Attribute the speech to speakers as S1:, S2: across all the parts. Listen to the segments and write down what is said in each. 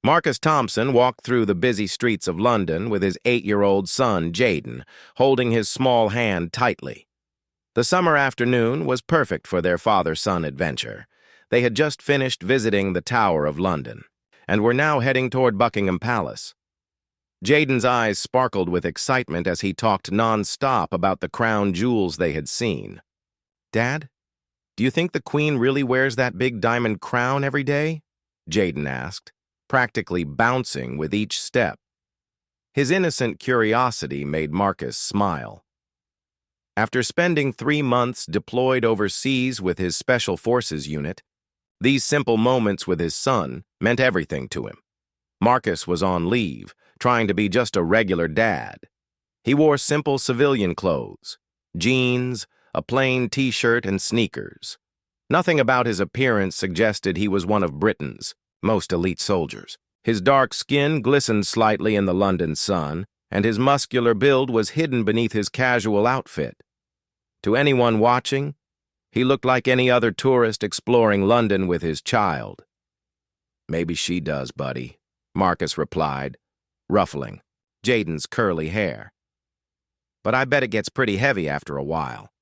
S1: Marcus Thompson walked through the busy streets of London with his 8-year-old son, Jaden, holding his small hand tightly. The summer afternoon was perfect for their father-son adventure. They had just finished visiting the Tower of London and were now heading toward Buckingham Palace. Jaden's eyes sparkled with excitement as he talked non-stop about the crown jewels they had seen. "Dad, do you think the Queen really wears that big diamond crown every day?" Jaden asked, practically bouncing with each step. His innocent curiosity made Marcus smile. After spending 3 months deployed overseas with his Special Forces unit, these simple moments with his son meant everything to him. Marcus was on leave, trying to be just a regular dad. He wore simple civilian clothes, jeans, a plain t-shirt, and sneakers. Nothing about his appearance suggested he was one of Britain's most elite soldiers. His dark skin glistened slightly in the London sun, and his muscular build was hidden beneath his casual outfit. To anyone watching, he looked like any other tourist exploring London with his child. "Maybe she does, buddy," Marcus replied, ruffling Jaden's curly hair. "But I bet it gets pretty heavy after a while."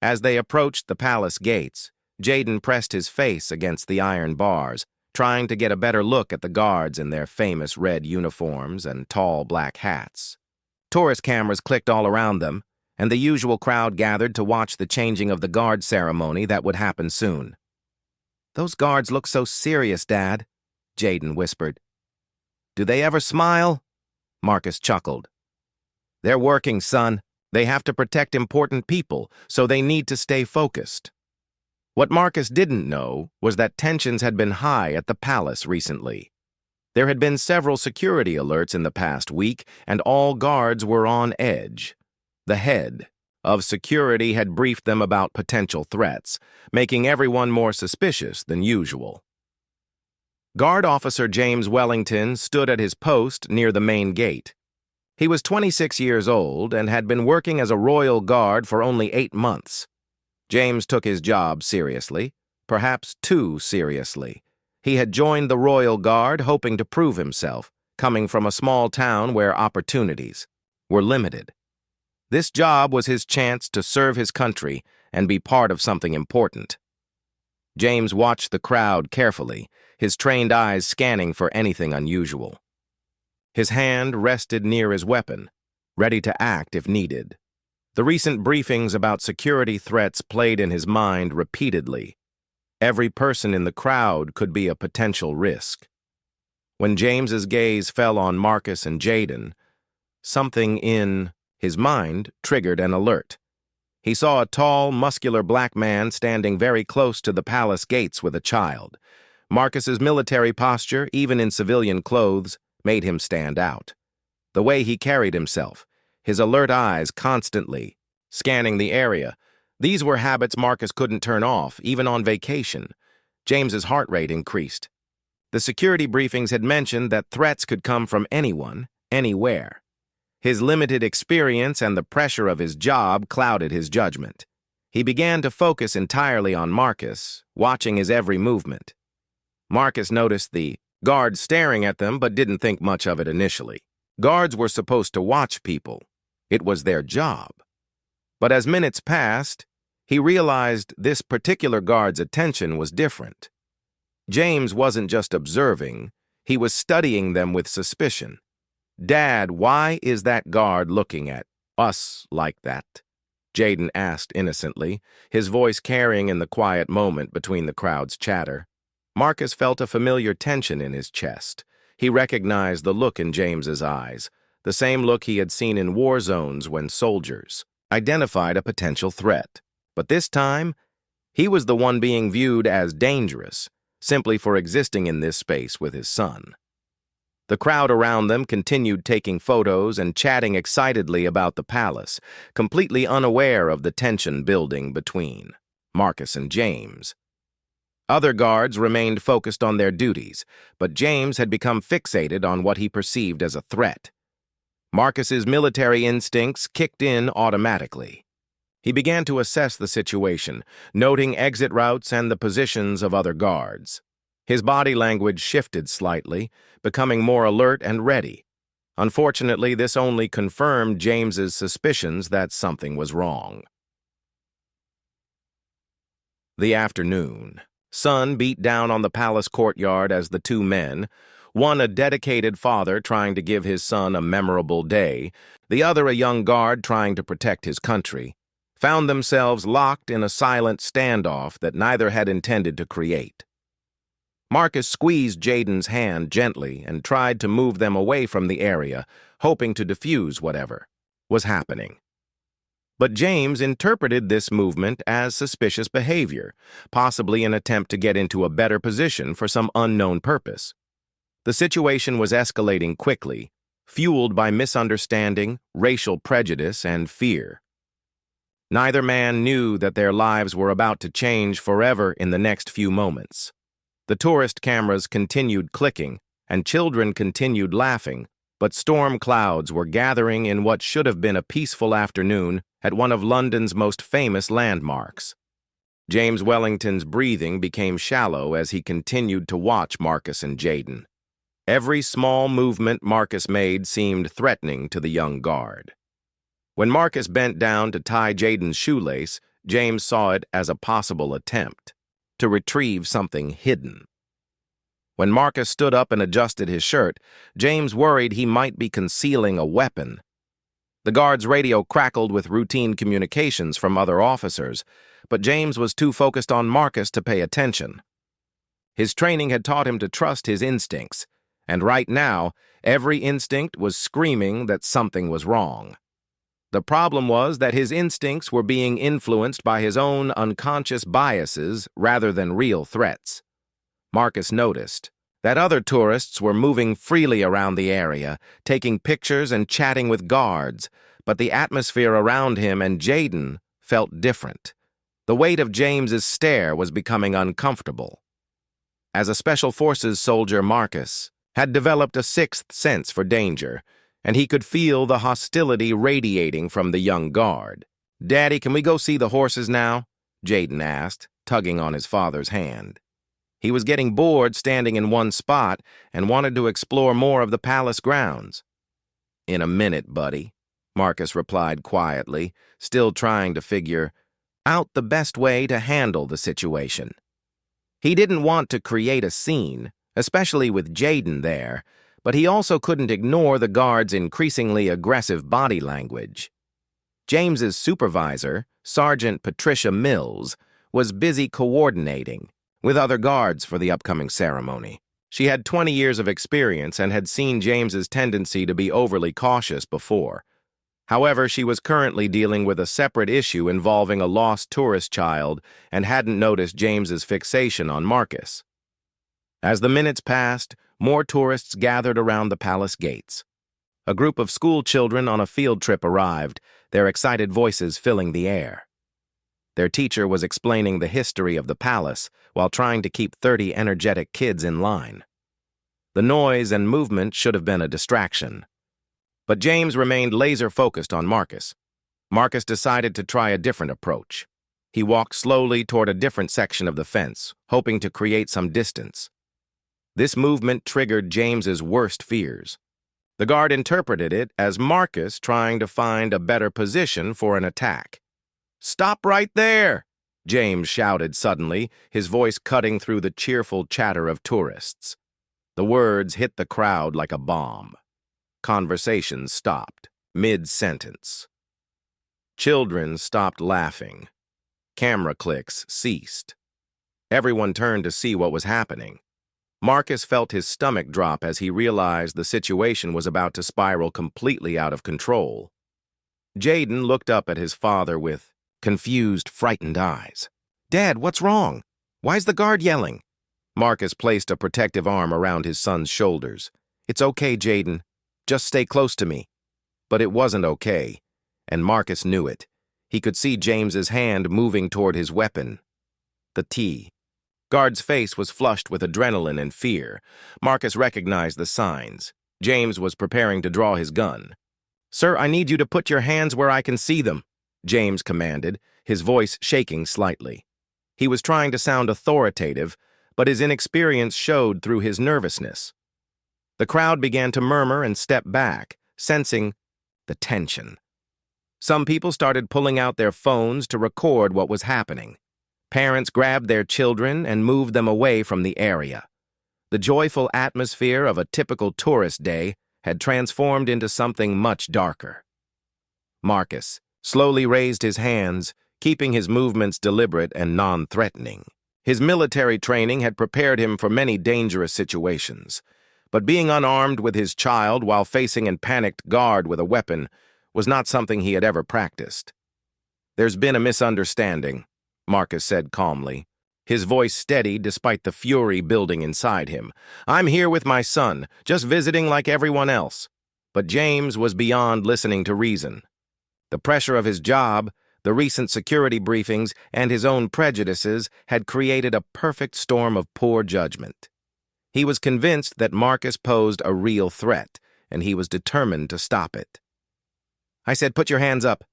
S1: As they approached the palace gates, Jaden pressed his face against the iron bars, trying to get a better look at the guards in their famous red uniforms and tall black hats. Tourist cameras clicked all around them, and the usual crowd gathered to watch the changing of the guard ceremony that would happen soon. "Those guards look so serious, Dad," Jaden whispered. "Do they ever smile?" Marcus chuckled. "They're working, son. They have to protect important people, so they need to stay focused." What Marcus didn't know was that tensions had been high at the palace recently. There had been several security alerts in the past week, and all guards were on edge. The head of security had briefed them about potential threats, making everyone more suspicious than usual. Guard Officer James Wellington stood at his post near the main gate. He was 26 years old and had been working as a royal guard for only 8 months. James took his job seriously, perhaps too seriously. He had joined the Royal Guard hoping to prove himself, coming from a small town where opportunities were limited. This job was his chance to serve his country and be part of something important. James watched the crowd carefully, his trained eyes scanning for anything unusual. His hand rested near his weapon, ready to act if needed. The recent briefings about security threats played in his mind repeatedly. Every person in the crowd could be a potential risk. When James's gaze fell on Marcus and Jaden, something in his mind triggered an alert. He saw a tall, muscular black man standing very close to the palace gates with a child. Marcus's military posture, even in civilian clothes, made him stand out. The way he carried himself, his alert eyes constantly scanning the area. These were habits Marcus couldn't turn off, even on vacation. James's heart rate increased. The security briefings had mentioned that threats could come from anyone, anywhere. His limited experience and the pressure of his job clouded his judgment. He began to focus entirely on Marcus, watching his every movement. Marcus noticed the guards staring at them but didn't think much of it initially. Guards were supposed to watch people. It was their job. But as minutes passed, he realized this particular guard's attention was different. James wasn't just observing, he was studying them with suspicion. "Dad, why is that guard looking at us like that?" Jaden asked innocently, his voice carrying in the quiet moment between the crowd's chatter. Marcus felt a familiar tension in his chest. He recognized the look in James's eyes, the same look he had seen in war zones when soldiers identified a potential threat. But this time, he was the one being viewed as dangerous, simply for existing in this space with his son. The crowd around them continued taking photos and chatting excitedly about the palace, completely unaware of the tension building between Marcus and James. Other guards remained focused on their duties, but James had become fixated on what he perceived as a threat. Marcus's military instincts kicked in automatically. He began to assess the situation, noting exit routes and the positions of other guards. His body language shifted slightly, becoming more alert and ready. Unfortunately, this only confirmed James's suspicions that something was wrong. The afternoon. Sun beat down on the palace courtyard as the two men, one a dedicated father trying to give his son a memorable day, the other a young guard trying to protect his country, found themselves locked in a silent standoff that neither had intended to create. Marcus squeezed Jaden's hand gently and tried to move them away from the area, hoping to diffuse whatever was happening. But James interpreted this movement as suspicious behavior, possibly an attempt to get into a better position for some unknown purpose. The situation was escalating quickly, fueled by misunderstanding, racial prejudice, and fear. Neither man knew that their lives were about to change forever in the next few moments. The tourist cameras continued clicking, and children continued laughing, but storm clouds were gathering in what should have been a peaceful afternoon at one of London's most famous landmarks. James Wellington's breathing became shallow as he continued to watch Marcus and Jaden. Every small movement Marcus made seemed threatening to the young guard. When Marcus bent down to tie Jaden's shoelace, James saw it as a possible attempt to retrieve something hidden. When Marcus stood up and adjusted his shirt, James worried he might be concealing a weapon. The guard's radio crackled with routine communications from other officers, but James was too focused on Marcus to pay attention. His training had taught him to trust his instincts, and right now, every instinct was screaming that something was wrong. The problem was that his instincts were being influenced by his own unconscious biases rather than real threats. Marcus noticed that other tourists were moving freely around the area, taking pictures and chatting with guards, but the atmosphere around him and Jaden felt different. The weight of James's stare was becoming uncomfortable. As a Special Forces soldier, Marcus had developed a sixth sense for danger, and he could feel the hostility radiating from the young guard. "Daddy, can we go see the horses now?" Jaden asked, tugging on his father's hand. He was getting bored standing in one spot and wanted to explore more of the palace grounds. "In a minute, buddy," Marcus replied quietly, still trying to figure out the best way to handle the situation. He didn't want to create a scene, especially with Jaden there, but he also couldn't ignore the guard's increasingly aggressive body language. James's supervisor, Sergeant Patricia Mills, was busy coordinating with other guards for the upcoming ceremony. She had 20 years of experience and had seen James's tendency to be overly cautious before. However, she was currently dealing with a separate issue involving a lost tourist child and hadn't noticed James's fixation on Marcus. As the minutes passed, more tourists gathered around the palace gates. A group of school children on a field trip arrived, their excited voices filling the air. Their teacher was explaining the history of the palace while trying to keep 30 energetic kids in line. The noise and movement should have been a distraction. But James remained laser-focused on Marcus. Marcus decided to try a different approach. He walked slowly toward a different section of the fence, hoping to create some distance. This movement triggered James's worst fears. The guard interpreted it as Marcus trying to find a better position for an attack. "Stop right there!" James shouted suddenly, his voice cutting through the cheerful chatter of tourists. The words hit the crowd like a bomb. Conversations stopped, mid-sentence. Children stopped laughing. Camera clicks ceased. Everyone turned to see what was happening. Marcus felt his stomach drop as he realized the situation was about to spiral completely out of control. Jaden looked up at his father with confused, frightened eyes. "Dad, what's wrong? Why's the guard yelling?" Marcus placed a protective arm around his son's shoulders. "It's okay, Jaden. Just stay close to me." But it wasn't okay, and Marcus knew it. He could see James's hand moving toward his weapon. The T. Guard's face was flushed with adrenaline and fear. Marcus recognized the signs. James was preparing to draw his gun. "Sir, I need you to put your hands where I can see them," James commanded, his voice shaking slightly. He was trying to sound authoritative, but his inexperience showed through his nervousness. The crowd began to murmur and step back, sensing the tension. Some people started pulling out their phones to record what was happening. Parents grabbed their children and moved them away from the area. The joyful atmosphere of a typical tourist day had transformed into something much darker. Marcus slowly raised his hands, keeping his movements deliberate and non-threatening. His military training had prepared him for many dangerous situations, but being unarmed with his child while facing a panicked guard with a weapon was not something he had ever practiced. "There's been a misunderstanding," Marcus said calmly, his voice steady despite the fury building inside him. "I'm here with my son, just visiting like everyone else." But James was beyond listening to reason. The pressure of his job, the recent security briefings, and his own prejudices had created a perfect storm of poor judgment. He was convinced that Marcus posed a real threat, and he was determined to stop it. "I said, put your hands up,"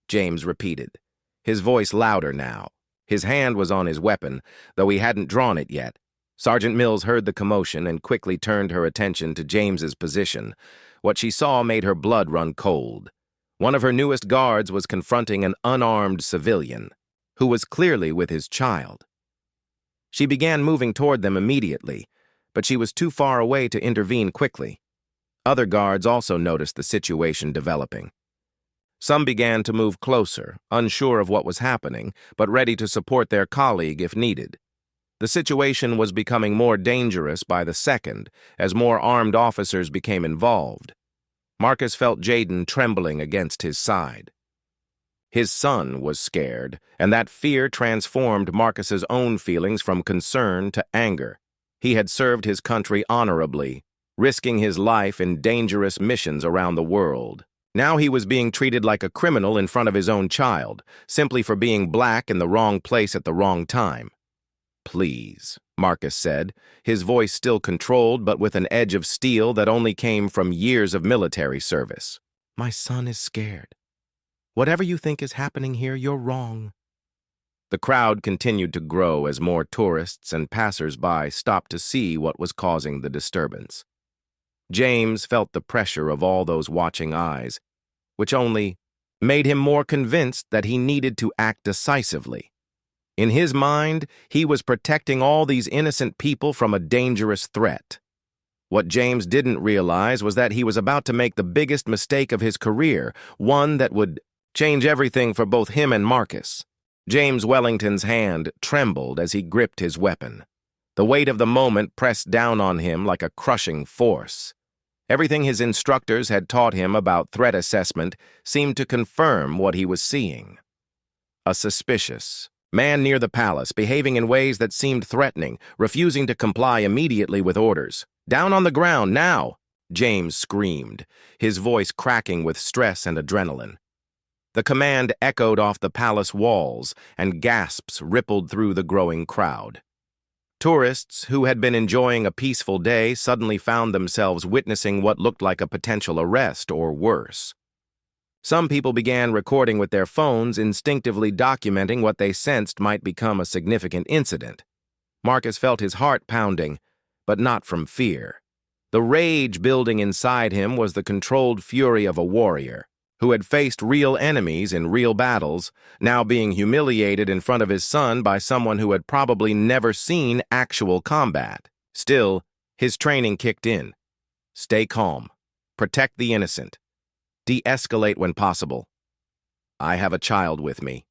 S1: James repeated, his voice louder now. His hand was on his weapon, though he hadn't drawn it yet. Sergeant Mills heard the commotion and quickly turned her attention to James's position. What she saw made her blood run cold. One of her newest guards was confronting an unarmed civilian, who was clearly with his child. She began moving toward them immediately, but she was too far away to intervene quickly. Other guards also noticed the situation developing. Some began to move closer, unsure of what was happening, but ready to support their colleague if needed. The situation was becoming more dangerous by the second, as more armed officers became involved. Marcus felt Jaden trembling against his side. His son was scared, and that fear transformed Marcus's own feelings from concern to anger. He had served his country honorably, risking his life in dangerous missions around the world. Now he was being treated like a criminal in front of his own child, simply for being black in the wrong place at the wrong time. "Please," Marcus said, his voice still controlled but with an edge of steel that only came from years of military service. "My son is scared. Whatever you think is happening here, you're wrong." The crowd continued to grow as more tourists and passers-by stopped to see what was causing the disturbance. James felt the pressure of all those watching eyes, which only made him more convinced that he needed to act decisively. In his mind, he was protecting all these innocent people from a dangerous threat. What James didn't realize was that he was about to make the biggest mistake of his career, one that would change everything for both him and Marcus. James Wellington's hand trembled as he gripped his weapon. The weight of the moment pressed down on him like a crushing force. Everything his instructors had taught him about threat assessment seemed to confirm what he was seeing. A suspicious man near the palace, behaving in ways that seemed threatening, refusing to comply immediately with orders. "Down on the ground, now!" James screamed, his voice cracking with stress and adrenaline. The command echoed off the palace walls, and gasps rippled through the growing crowd. Tourists who had been enjoying a peaceful day suddenly found themselves witnessing what looked like a potential arrest or worse. Some people began recording with their phones, instinctively documenting what they sensed might become a significant incident. Marcus felt his heart pounding, but not from fear. The rage building inside him was the controlled fury of a warrior who had faced real enemies in real battles, now being humiliated in front of his son by someone who had probably never seen actual combat. Still, his training kicked in. Stay calm. Protect the innocent. De-escalate when possible. "I have a child with me,"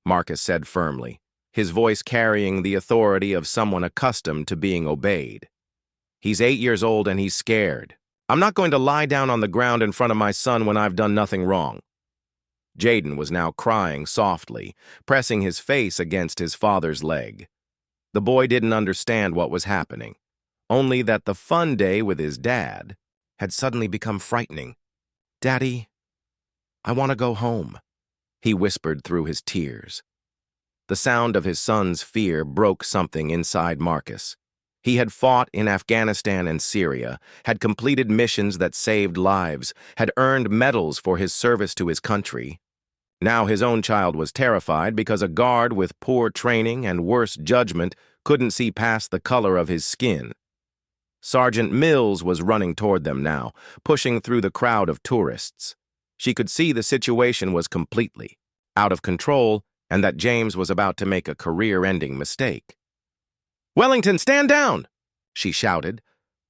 S1: Marcus said firmly, his voice carrying the authority of someone accustomed to being obeyed. "He's 8 years old and he's scared. I'm not going to lie down on the ground in front of my son when I've done nothing wrong." Jaden was now crying softly, pressing his face against his father's leg. The boy didn't understand what was happening, only that the fun day with his dad had suddenly become frightening. "Daddy, I want to go home," he whispered through his tears. The sound of his son's fear broke something inside Marcus. He had fought in Afghanistan and Syria, had completed missions that saved lives, had earned medals for his service to his country. Now his own child was terrified because a guard with poor training and worse judgment couldn't see past the color of his skin. Sergeant Mills was running toward them now, pushing through the crowd of tourists. She could see the situation was completely out of control and that James was about to make a career-ending mistake. "Wellington, stand down!" she shouted,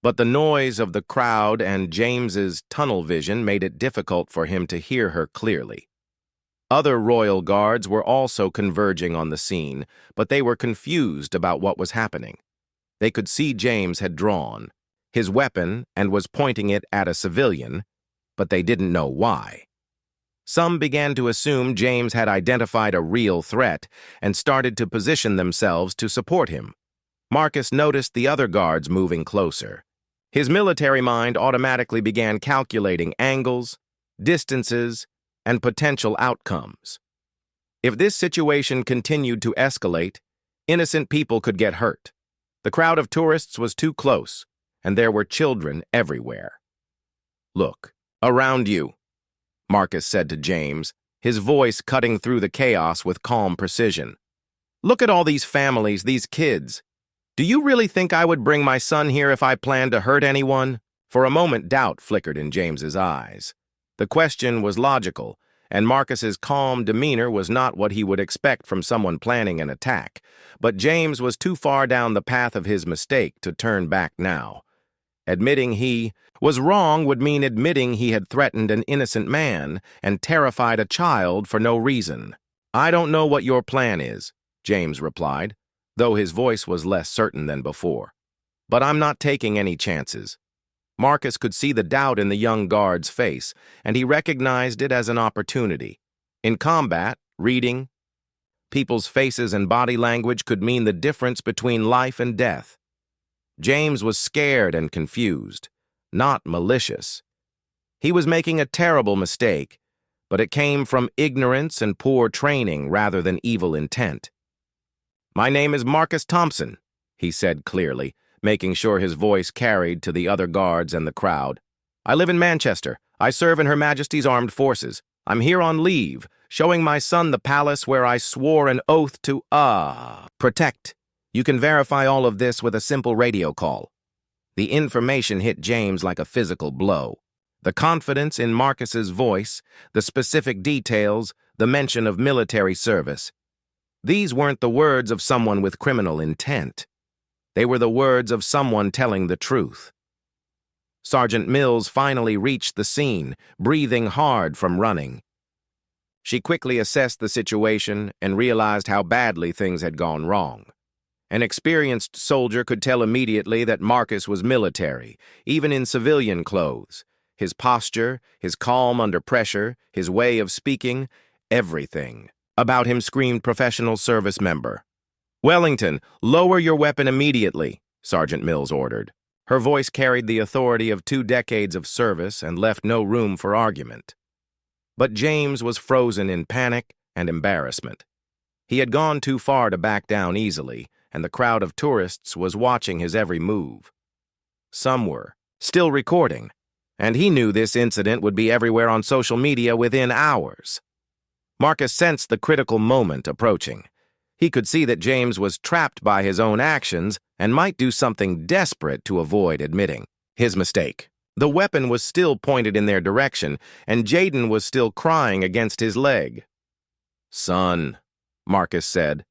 S1: but the noise of the crowd and James's tunnel vision made it difficult for him to hear her clearly. Other royal guards were also converging on the scene, but they were confused about what was happening. They could see James had drawn his weapon and was pointing it at a civilian, but they didn't know why. Some began to assume James had identified a real threat and started to position themselves to support him. Marcus noticed the other guards moving closer. His military mind automatically began calculating angles, distances, and potential outcomes. If this situation continued to escalate, innocent people could get hurt. The crowd of tourists was too close, and there were children everywhere. "Look, around you," Marcus said to James, his voice cutting through the chaos with calm precision. "Look at all these families, these kids. Do you really think I would bring my son here if I planned to hurt anyone?" For a moment, doubt flickered in James's eyes. The question was logical, and Marcus's calm demeanor was not what he would expect from someone planning an attack. But James was too far down the path of his mistake to turn back now. Admitting he was wrong would mean admitting he had threatened an innocent man and terrified a child for no reason. "I don't know what your plan is," James replied, though his voice was less certain than before. "But I'm not taking any chances." Marcus could see the doubt in the young guard's face, and he recognized it as an opportunity. In combat, reading people's faces and body language could mean the difference between life and death. James was scared and confused, not malicious. He was making a terrible mistake, but it came from ignorance and poor training rather than evil intent. "My name is Marcus Thompson," he said clearly, making sure his voice carried to the other guards and the crowd. "I live in Manchester. I serve in Her Majesty's Armed Forces. I'm here on leave, showing my son the palace where I swore an oath to, protect. You can verify all of this with a simple radio call." The information hit James like a physical blow. The confidence in Marcus's voice, the specific details, the mention of military service. These weren't the words of someone with criminal intent. They were the words of someone telling the truth. Sergeant Mills finally reached the scene, breathing hard from running. She quickly assessed the situation and realized how badly things had gone wrong. An experienced soldier could tell immediately that Marcus was military, even in civilian clothes. His posture, his calm under pressure, his way of speaking, everything about him screamed professional service member. "Wellington, lower your weapon immediately," Sergeant Mills ordered. Her voice carried the authority of 2 decades of service and left no room for argument. But James was frozen in panic and embarrassment. He had gone too far to back down easily, and the crowd of tourists was watching his every move. Some were still recording, and he knew this incident would be everywhere on social media within hours. Marcus sensed the critical moment approaching. He could see that James was trapped by his own actions and might do something desperate to avoid admitting his mistake. The weapon was still pointed in their direction, and Jaden was still crying against his leg. "Son," Marcus said,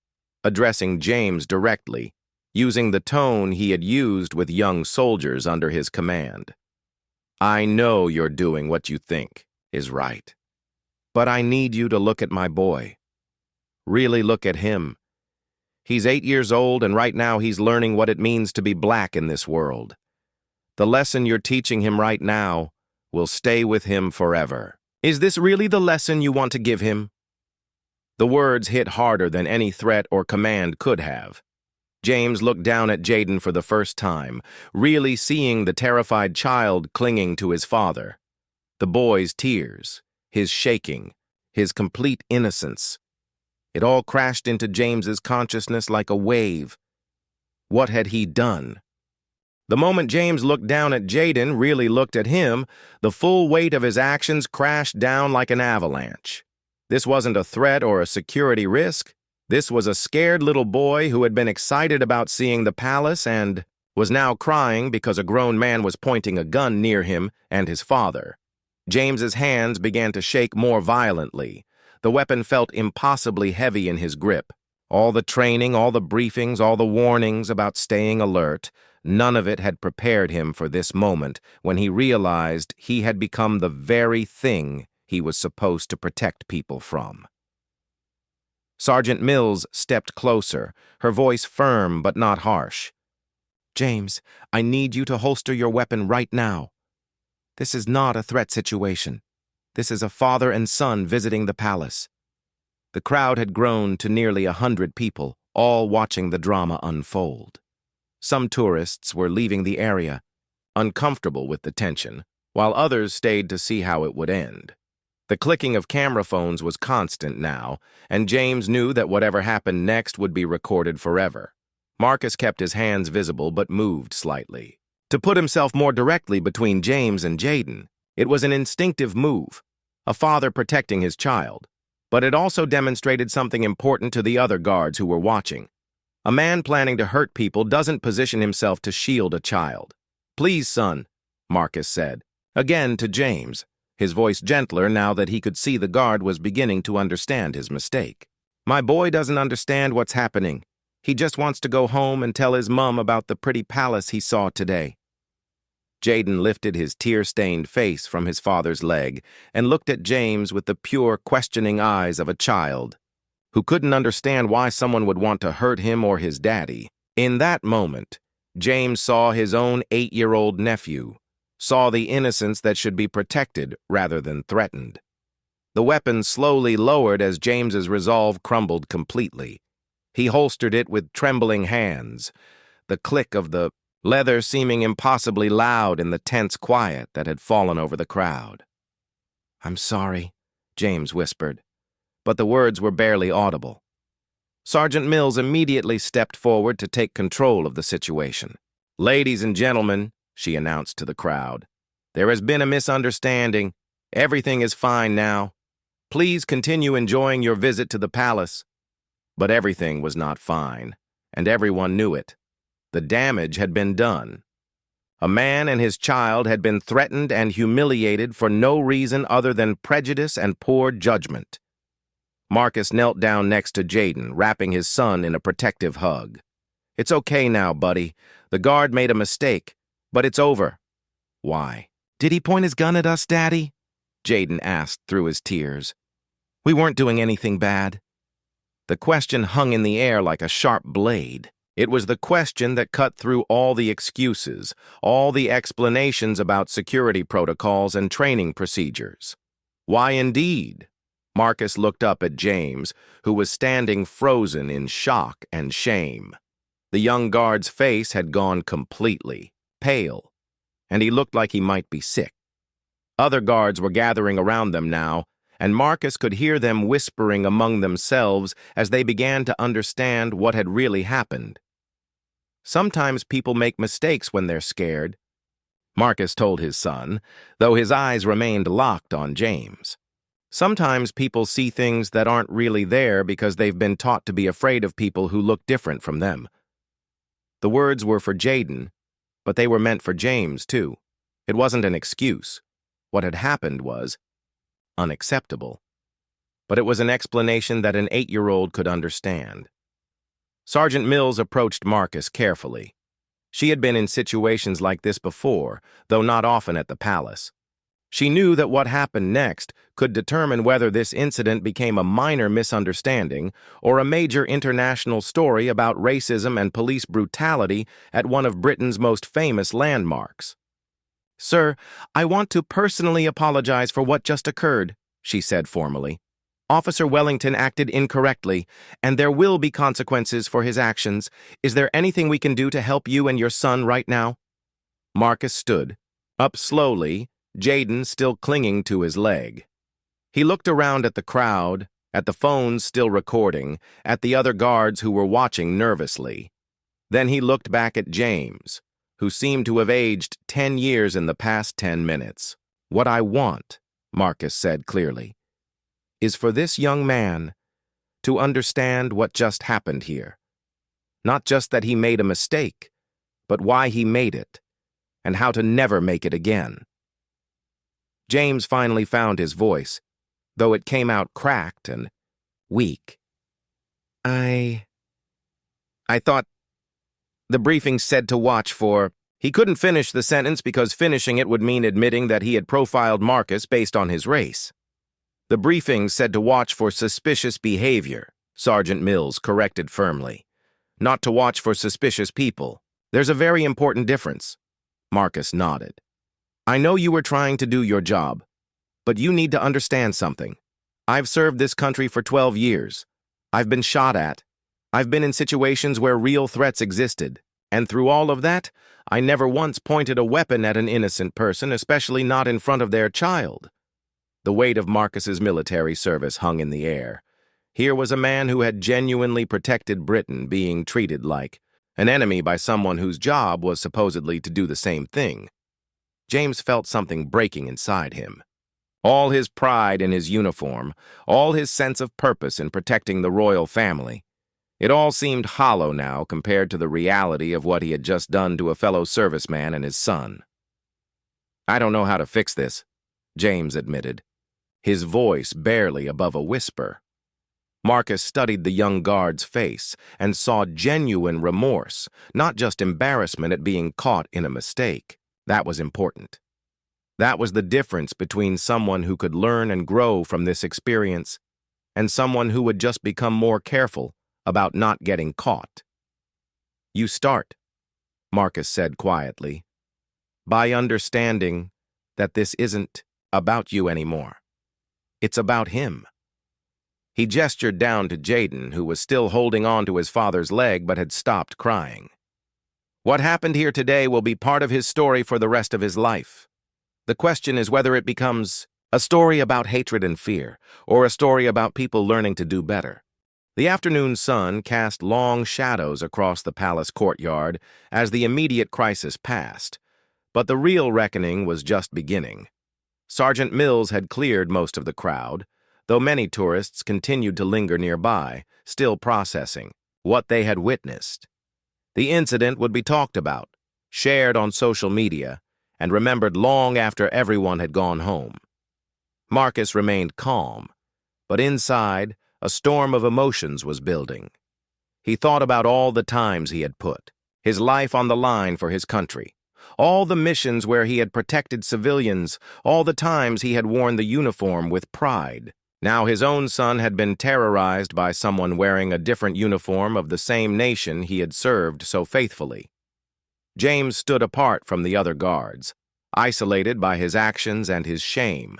S1: addressing James directly, using the tone he had used with young soldiers under his command. "I know you're doing what you think is right, but I need you to look at my boy. Really look at him. He's 8 years old, and right now he's learning what it means to be black in this world. The lesson you're teaching him right now will stay with him forever. Is this really the lesson you want to give him?" The words hit harder than any threat or command could have. James looked down at Jaden for the first time, really seeing the terrified child clinging to his father. The boy's tears, his shaking, his complete innocence. It all crashed into James's consciousness like a wave. What had he done? The moment James looked down at Jaden, really looked at him, the full weight of his actions crashed down like an avalanche. This wasn't a threat or a security risk. This was a scared little boy who had been excited about seeing the palace and was now crying because a grown man was pointing a gun near him and his father. James's hands began to shake more violently. The weapon felt impossibly heavy in his grip. All the training, all the briefings, all the warnings about staying alert, none of it had prepared him for this moment when he realized he had become the very thing he was supposed to protect people from. Sergeant Mills stepped closer, her voice firm but not harsh. "James, I need you to holster your weapon right now. This is not a threat situation. This is a father and son visiting the palace." The crowd had grown to nearly 100 people, all watching the drama unfold. Some tourists were leaving the area, uncomfortable with the tension, while others stayed to see how it would end. The clicking of camera phones was constant now, and James knew that whatever happened next would be recorded forever. Marcus kept his hands visible but moved slightly. To put himself more directly between James and Jaden, it was an instinctive move, a father protecting his child, but it also demonstrated something important to the other guards who were watching. A man planning to hurt people doesn't position himself to shield a child. "Please, son," Marcus said, again to James, his voice gentler now that he could see the guard was beginning to understand his mistake. "My boy doesn't understand what's happening. He just wants to go home and tell his mom about the pretty palace he saw today." Jaden lifted his tear-stained face from his father's leg and looked at James with the pure, questioning eyes of a child who couldn't understand why someone would want to hurt him or his daddy. In that moment, James saw his own 8-year-old nephew, saw the innocence that should be protected rather than threatened. The weapon slowly lowered as James's resolve crumbled completely. He holstered it with trembling hands, the click of the leather seeming impossibly loud in the tense quiet that had fallen over the crowd. "I'm sorry," James whispered, but the words were barely audible. Sergeant Mills immediately stepped forward to take control of the situation. "Ladies and gentlemen," she announced to the crowd, "there has been a misunderstanding. Everything is fine now. Please continue enjoying your visit to the palace." But everything was not fine, and everyone knew it. The damage had been done. A man and his child had been threatened and humiliated for no reason other than prejudice and poor judgment. Marcus knelt down next to Jaden, wrapping his son in a protective hug. "It's okay now, buddy. The guard made a mistake, but it's over." "Why? Did he point his gun at us, Daddy?" Jaden asked through his tears. "We weren't doing anything bad." The question hung in the air like a sharp blade. It was the question that cut through all the excuses, all the explanations about security protocols and training procedures. "Why indeed?" Marcus looked up at James, who was standing frozen in shock and shame. The young guard's face had gone completely pale, and he looked like he might be sick. Other guards were gathering around them now, and Marcus could hear them whispering among themselves as they began to understand what had really happened. "Sometimes people make mistakes when they're scared," Marcus told his son, though his eyes remained locked on James. "Sometimes people see things that aren't really there because they've been taught to be afraid of people who look different from them." The words were for Jaden, but they were meant for James, too. It wasn't an excuse. What had happened was unacceptable. But it was an explanation that an 8-year-old could understand. Sergeant Mills approached Marcus carefully. She had been in situations like this before, though not often at the palace. She knew that what happened next could determine whether this incident became a minor misunderstanding or a major international story about racism and police brutality at one of Britain's most famous landmarks. "Sir, I want to personally apologize for what just occurred," she said formally. "Officer Wellington acted incorrectly, and there will be consequences for his actions. Is there anything we can do to help you and your son right now?" Marcus stood, up slowly, Jaden still clinging to his leg. He looked around at the crowd, at the phones still recording, at the other guards who were watching nervously. Then he looked back at James, who seemed to have aged 10 years in the past 10 minutes. "What I want," Marcus said clearly, "is for this young man to understand what just happened here. Not just that he made a mistake, but why he made it, and how to never make it again. James finally found his voice, though it came out cracked and weak. I thought the briefing said to watch for... He couldn't finish the sentence because finishing it would mean admitting that he had profiled Marcus based on his race. The briefing said to watch for suspicious behavior, Sergeant Mills corrected firmly. Not to watch for suspicious people. There's a very important difference. Marcus nodded. I know you were trying to do your job, but you need to understand something. I've served this country for 12 years. I've been shot at. I've been in situations where real threats existed, and through all of that, I never once pointed a weapon at an innocent person, especially not in front of their child. The weight of Marcus's military service hung in the air. Here was a man who had genuinely protected Britain being treated like an enemy by someone whose job was supposedly to do the same thing. James felt something breaking inside him. All his pride in his uniform, all his sense of purpose in protecting the royal family, it all seemed hollow now compared to the reality of what he had just done to a fellow serviceman and his son. I don't know how to fix this, James admitted, his voice barely above a whisper. Marcus studied the young guard's face and saw genuine remorse, not just embarrassment at being caught in a mistake. That was important. That was the difference between someone who could learn and grow from this experience and someone who would just become more careful about not getting caught. You start, Marcus said quietly, by understanding that this isn't about you anymore. It's about him. He gestured down to Jaden, who was still holding on to his father's leg but had stopped crying. What happened here today will be part of his story for the rest of his life. The question is whether it becomes a story about hatred and fear, or a story about people learning to do better. The afternoon sun cast long shadows across the palace courtyard as the immediate crisis passed, but the real reckoning was just beginning. Sergeant Mills had cleared most of the crowd, though many tourists continued to linger nearby, still processing what they had witnessed. The incident would be talked about, shared on social media, and remembered long after everyone had gone home. Marcus remained calm, but inside, a storm of emotions was building. He thought about all the times he had put his life on the line for his country, all the missions where he had protected civilians, all the times he had worn the uniform with pride. Now his own son had been terrorized by someone wearing a different uniform of the same nation he had served so faithfully. James stood apart from the other guards, isolated by his actions and his shame.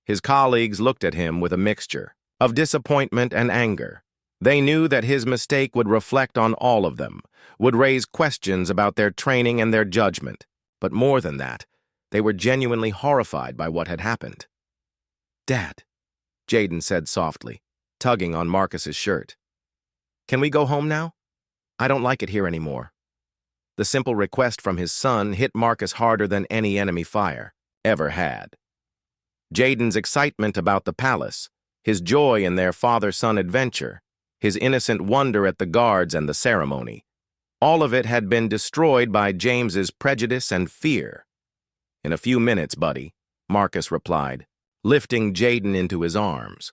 S1: His colleagues looked at him with a mixture of disappointment and anger. They knew that his mistake would reflect on all of them, would raise questions about their training and their judgment. But more than that, they were genuinely horrified by what had happened. "Dad," Jaden said softly, tugging on Marcus's shirt. "Can we go home now? I don't like it here anymore." The simple request from his son hit Marcus harder than any enemy fire ever had. Jaden's excitement about the palace, his joy in their father-son adventure, his innocent wonder at the guards and the ceremony, all of it had been destroyed by James's prejudice and fear. "In a few minutes, buddy," Marcus replied, lifting Jaden into his arms.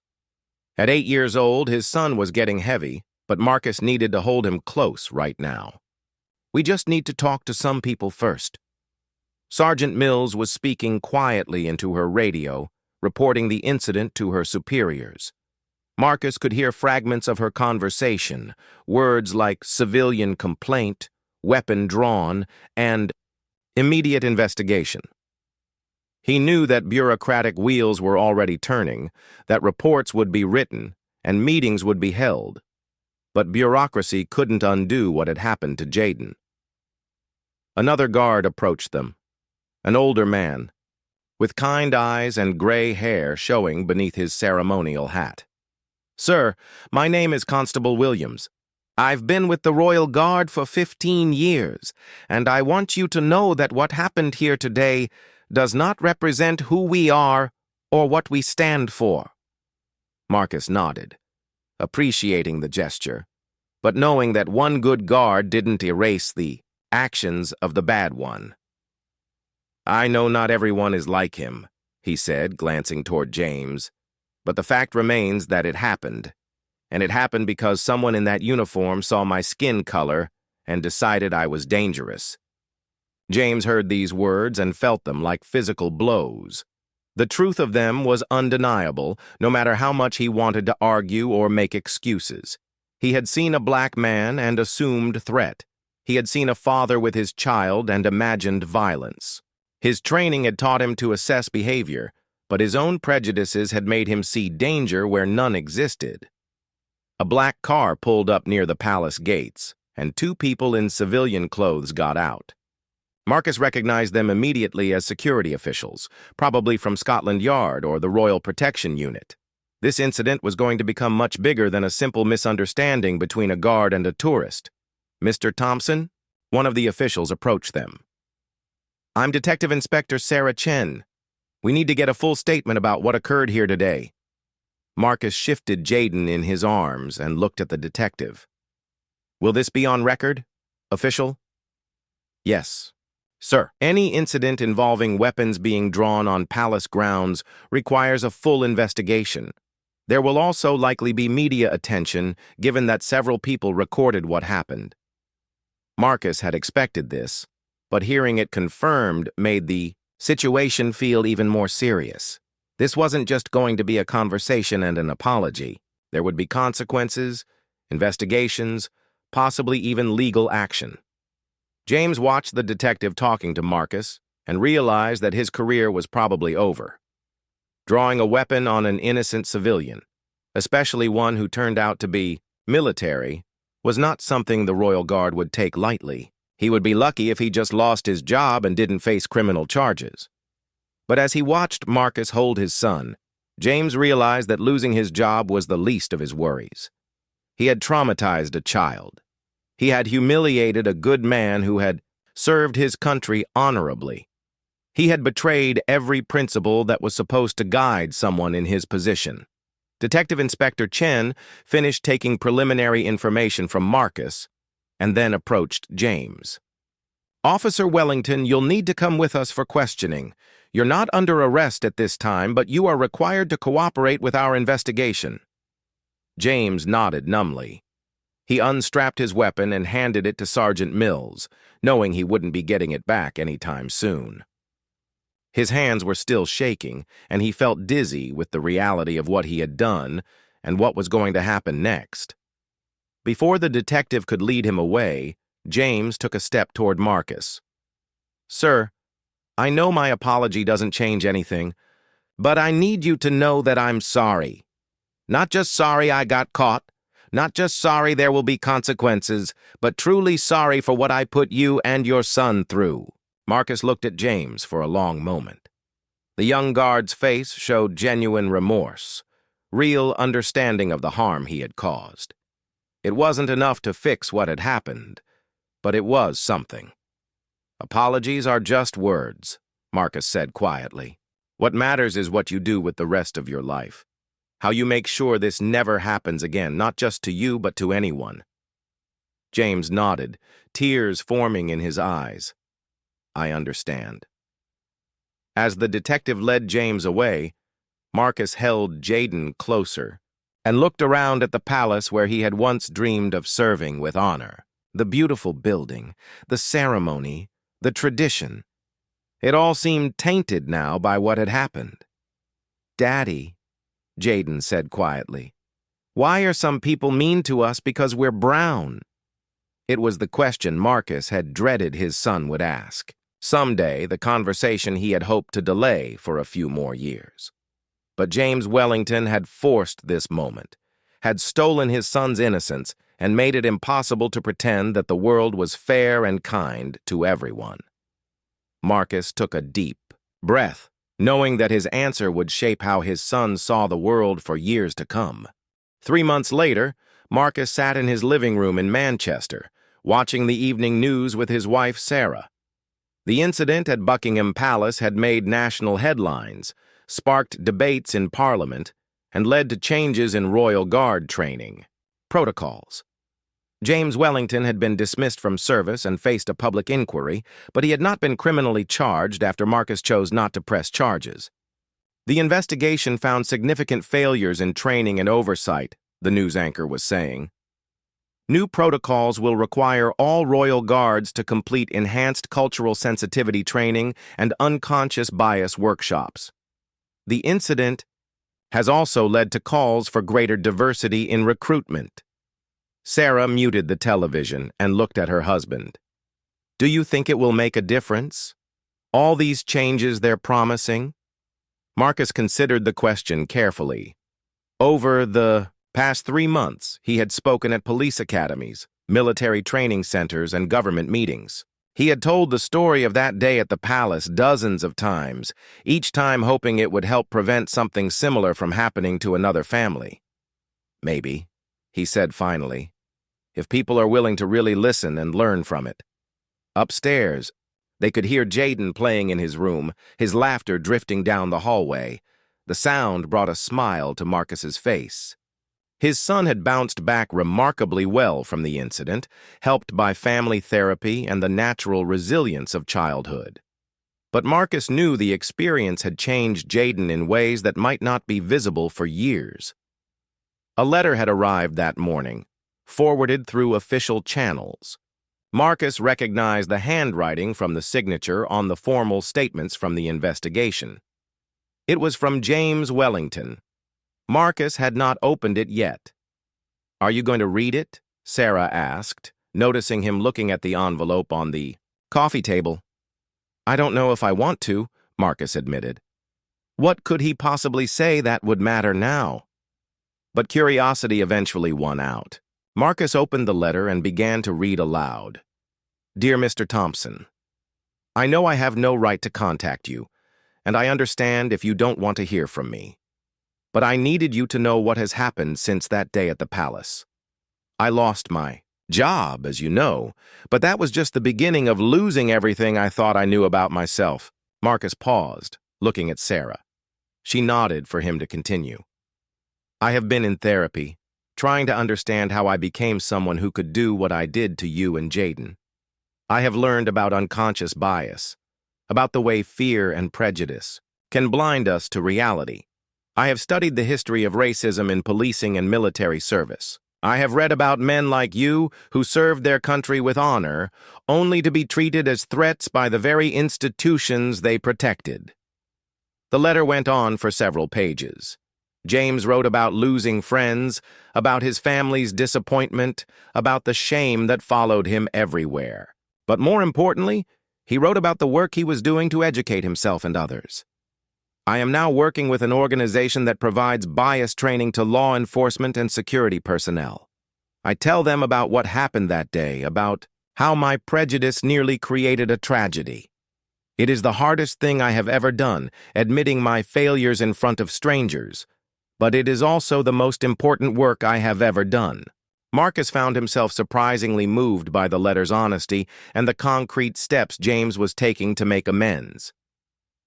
S1: At 8 years old, his son was getting heavy, but Marcus needed to hold him close right now. "We just need to talk to some people first." Sergeant Mills was speaking quietly into her radio, reporting the incident to her superiors. Marcus could hear fragments of her conversation, words like civilian complaint, weapon drawn, and immediate investigation. He knew that bureaucratic wheels were already turning, that reports would be written, and meetings would be held. But bureaucracy couldn't undo what had happened to Jaden. Another guard approached them, an older man, with kind eyes and gray hair showing beneath his ceremonial hat. "Sir, my name is Constable Williams. I've been with the Royal Guard for 15 years, and I want you to know that what happened here today does not represent who we are or what we stand for." Marcus nodded. appreciating the gesture, but knowing that one good guard didn't erase the actions of the bad one. "I know not everyone is like him," he said, glancing toward James, "but the fact remains that it happened. And it happened because someone in that uniform saw my skin color and decided I was dangerous." James heard these words and felt them like physical blows. The truth of them was undeniable, no matter how much he wanted to argue or make excuses. He had seen a black man and assumed threat. He had seen a father with his child and imagined violence. His training had taught him to assess behavior, but his own prejudices had made him see danger where none existed. A black car pulled up near the palace gates, and two people in civilian clothes got out. Marcus recognized them immediately as security officials, probably from Scotland Yard or the Royal Protection Unit. This incident was going to become much bigger than a simple misunderstanding between a guard and a tourist. "Mr. Thompson?" One of the officials approached them. "I'm Detective Inspector Sarah Chen. We need to get a full statement about what occurred here today." Marcus shifted Jaden in his arms and looked at the detective. "Will this be on record, official?" "Yes, sir. Any incident involving weapons being drawn on palace grounds requires a full investigation. There will also likely be media attention, given that several people recorded what happened." Marcus had expected this, but hearing it confirmed made the situation feel even more serious. This wasn't just going to be a conversation and an apology. There would be consequences, investigations, possibly even legal action. James watched the detective talking to Marcus and realized that his career was probably over. Drawing a weapon on an innocent civilian, especially one who turned out to be military, was not something the Royal Guard would take lightly. He would be lucky if he just lost his job and didn't face criminal charges. But as he watched Marcus hold his son, James realized that losing his job was the least of his worries. He had traumatized a child. He had humiliated a good man who had served his country honorably. He had betrayed every principle that was supposed to guide someone in his position. Detective Inspector Chen finished taking preliminary information from Marcus and then approached James. "Officer Wellington, you'll need to come with us for questioning. You're not under arrest at this time, but you are required to cooperate with our investigation." James nodded numbly. He unstrapped his weapon and handed it to Sergeant Mills, knowing he wouldn't be getting it back anytime soon. His hands were still shaking, and he felt dizzy with the reality of what he had done and what was going to happen next. Before the detective could lead him away, James took a step toward Marcus. "Sir, I know my apology doesn't change anything, but I need you to know that I'm sorry. Not just sorry I got caught, not just sorry there will be consequences, but truly sorry for what I put you and your son through." Marcus looked at James for a long moment. The young guard's face showed genuine remorse, real understanding of the harm he had caused. It wasn't enough to fix what had happened, but it was something. "Apologies are just words," Marcus said quietly. "What matters is what you do with the rest of your life. How you make sure this never happens again, not just to you, but to anyone." James nodded, tears forming in his eyes. "I understand." As the detective led James away, Marcus held Jaden closer and looked around at the palace where he had once dreamed of serving with honor. The beautiful building, the ceremony, the tradition. It all seemed tainted now by what had happened. "Daddy," Jaden said quietly, "why are some people mean to us because we're brown?" It was the question Marcus had dreaded his son would ask. Someday, the conversation he had hoped to delay for a few more years. But James Wellington had forced this moment, had stolen his son's innocence, and made it impossible to pretend that the world was fair and kind to everyone. Marcus took a deep breath, knowing that his answer would shape how his son saw the world for years to come. 3 months later, Marcus sat in his living room in Manchester, watching the evening news with his wife Sarah. The incident at Buckingham Palace had made national headlines, sparked debates in Parliament, and led to changes in Royal Guard training. Protocols. James Wellington had been dismissed from service and faced a public inquiry, but he had not been criminally charged after Marcus chose not to press charges. The investigation found significant failures in training and oversight, the news anchor was saying. New protocols will require all Royal Guards to complete enhanced cultural sensitivity training and unconscious bias workshops. The incident has also led to calls for greater diversity in recruitment. Sarah muted the television and looked at her husband. Do you think it will make a difference? All these changes they're promising? Marcus considered the question carefully. Over the past 3 months, he had spoken at police academies, military training centers, and government meetings. He had told the story of that day at the palace dozens of times, each time hoping it would help prevent something similar from happening to another family. Maybe, he said finally, if people are willing to really listen and learn from it. Upstairs, they could hear Jaden playing in his room, his laughter drifting down the hallway. The sound brought a smile to Marcus's face. His son had bounced back remarkably well from the incident, helped by family therapy and the natural resilience of childhood. But Marcus knew the experience had changed Jaden in ways that might not be visible for years. A letter had arrived that morning, forwarded through official channels. Marcus recognized the handwriting from the signature on the formal statements from the investigation. It was from James Wellington. Marcus had not opened it yet. Are you going to read it? Sarah asked, noticing him looking at the envelope on the coffee table. I don't know if I want to, Marcus admitted. What could he possibly say that would matter now? But curiosity eventually won out. Marcus opened the letter and began to read aloud. Dear Mr. Thompson, I know I have no right to contact you, and I understand if you don't want to hear from me. But I needed you to know what has happened since that day at the palace. I lost my job, as you know, but that was just the beginning of losing everything I thought I knew about myself. Marcus paused, looking at Sarah. She nodded for him to continue. I have been in therapy, trying to understand how I became someone who could do what I did to you and Jaden. I have learned about unconscious bias, about the way fear and prejudice can blind us to reality. I have studied the history of racism in policing and military service. I have read about men like you who served their country with honor, only to be treated as threats by the very institutions they protected. The letter went on for several pages. James wrote about losing friends, about his family's disappointment, about the shame that followed him everywhere. But more importantly, he wrote about the work he was doing to educate himself and others. I am now working with an organization that provides bias training to law enforcement and security personnel. I tell them about what happened that day, about how my prejudice nearly created a tragedy. It is the hardest thing I have ever done, admitting my failures in front of strangers, but it is also the most important work I have ever done. Marcus found himself surprisingly moved by the letter's honesty and the concrete steps James was taking to make amends.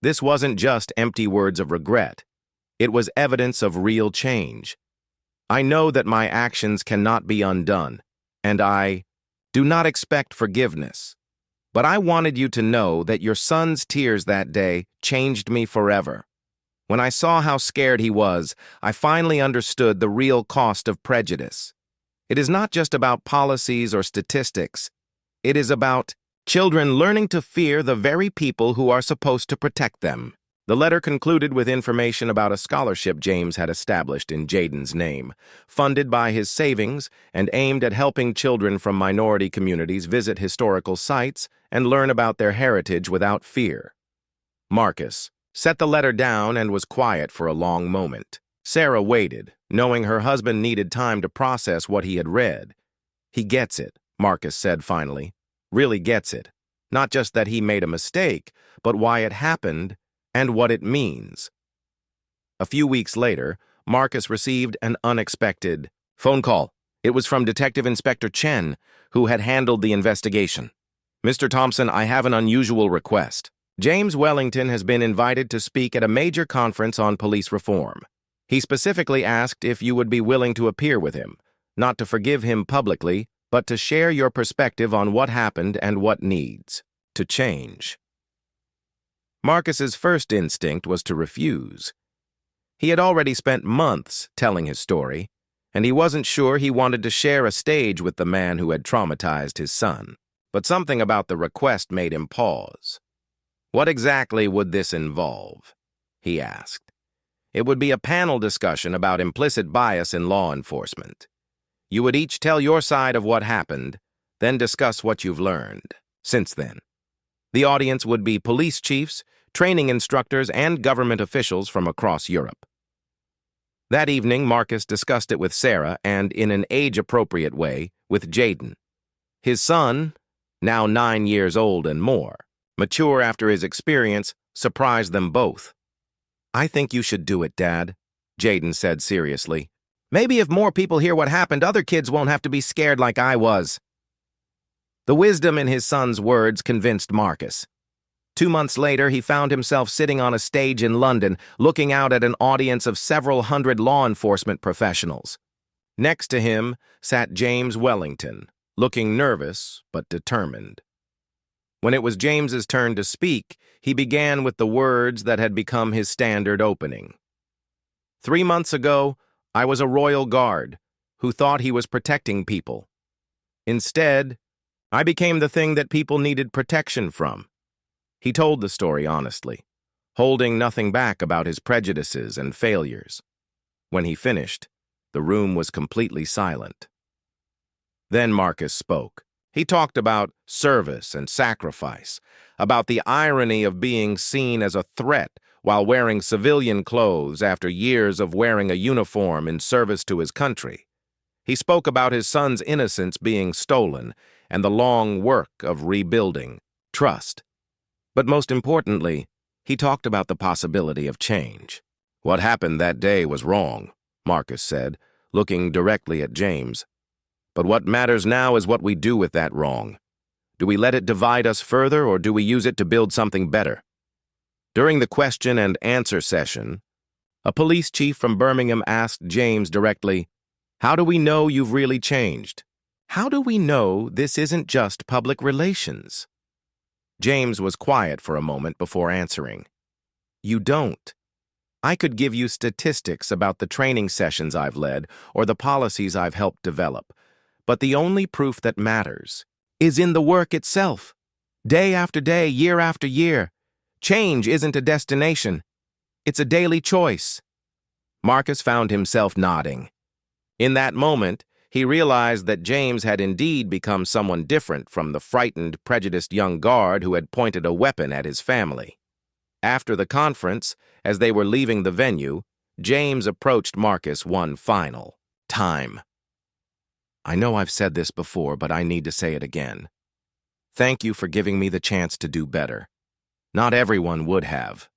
S1: This wasn't just empty words of regret. It was evidence of real change. I know that my actions cannot be undone, and I do not expect forgiveness. But I wanted you to know that your son's tears that day changed me forever. When I saw how scared he was, I finally understood the real cost of prejudice. It is not just about policies or statistics. It is about children learning to fear the very people who are supposed to protect them. The letter concluded with information about a scholarship James had established in Jaden's name, funded by his savings and aimed at helping children from minority communities visit historical sites and learn about their heritage without fear. Marcus set the letter down and was quiet for a long moment. Sarah waited, knowing her husband needed time to process what he had read. He gets it, Marcus said finally. Really gets it. Not just that he made a mistake, but why it happened and what it means. A few weeks later, Marcus received an unexpected phone call. It was from Detective Inspector Chen, who had handled the investigation. Mr. Thompson, I have an unusual request. James Wellington has been invited to speak at a major conference on police reform. He specifically asked if you would be willing to appear with him, not to forgive him publicly, but to share your perspective on what happened and what needs to change. Marcus's first instinct was to refuse. He had already spent months telling his story, and he wasn't sure he wanted to share a stage with the man who had traumatized his son. But something about the request made him pause. What exactly would this involve? He asked. It would be a panel discussion about implicit bias in law enforcement. You would each tell your side of what happened, then discuss what you've learned since then. The audience would be police chiefs, training instructors, and government officials from across Europe. That evening, Marcus discussed it with Sarah and, in an age-appropriate way, with Jaden. His son, now 9 years old and more, mature after his experience, surprised them both. "I think you should do it, Dad," Jaden said seriously. "Maybe if more people hear what happened, other kids won't have to be scared like I was." The wisdom in his son's words convinced Marcus. 2 months later, he found himself sitting on a stage in London, looking out at an audience of several hundred law enforcement professionals. Next to him sat James Wellington, looking nervous but determined. When it was James's turn to speak, he began with the words that had become his standard opening. "3 months ago, I was a royal guard who thought he was protecting people. Instead, I became the thing that people needed protection from." He told the story honestly, holding nothing back about his prejudices and failures. When he finished, the room was completely silent. Then Marcus spoke. He talked about service and sacrifice, about the irony of being seen as a threat while wearing civilian clothes after years of wearing a uniform in service to his country. He spoke about his son's innocence being stolen and the long work of rebuilding trust. But most importantly, he talked about the possibility of change. "What happened that day was wrong," Marcus said, looking directly at James. "But what matters now is what we do with that wrong. Do we let it divide us further, or do we use it to build something better?" During the question and answer session, a police chief from Birmingham asked James directly, "How do we know you've really changed? How do we know this isn't just public relations?" James was quiet for a moment before answering. "You don't. I could give you statistics about the training sessions I've led or the policies I've helped develop, but the only proof that matters is in the work itself. Day after day, year after year. Change isn't a destination. It's a daily choice." Marcus found himself nodding. In that moment, he realized that James had indeed become someone different from the frightened, prejudiced young guard who had pointed a weapon at his family. After the conference, as they were leaving the venue, James approached Marcus one final time. "I know I've said this before, but I need to say it again. Thank you for giving me the chance to do better. Not everyone would have."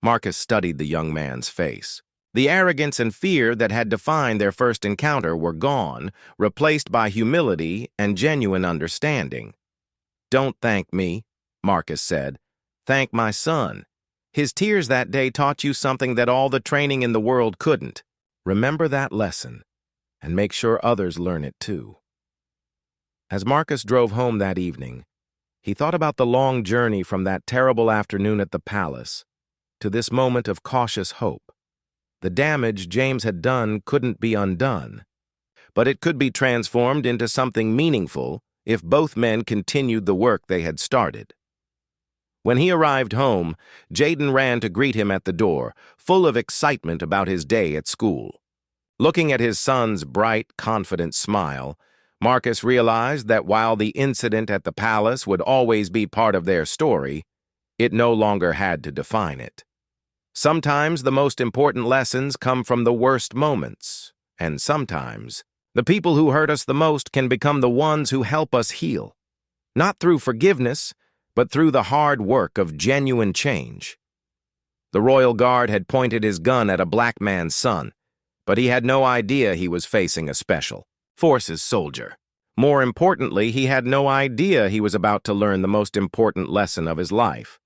S1: Marcus studied the young man's face. The arrogance and fear that had defined their first encounter were gone, replaced by humility and genuine understanding. "Don't thank me," Marcus said. "Thank my son. His tears that day taught you something that all the training in the world couldn't. Remember that lesson, and make sure others learn it too." As Marcus drove home that evening, he thought about the long journey from that terrible afternoon at the palace to this moment of cautious hope. The damage James had done couldn't be undone, but it could be transformed into something meaningful if both men continued the work they had started. When he arrived home, Jaden ran to greet him at the door, full of excitement about his day at school. Looking at his son's bright, confident smile, Marcus realized that while the incident at the palace would always be part of their story, it no longer had to define it. Sometimes the most important lessons come from the worst moments, and sometimes the people who hurt us the most can become the ones who help us heal, not through forgiveness, but through the hard work of genuine change. The royal guard had pointed his gun at a black man's son, but he had no idea he was facing a special forces soldier. More importantly, he had no idea he was about to learn the most important lesson of his life.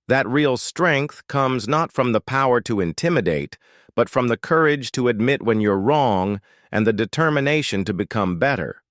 S1: That real strength comes not from the power to intimidate, but from the courage to admit when you're wrong and the determination to become better.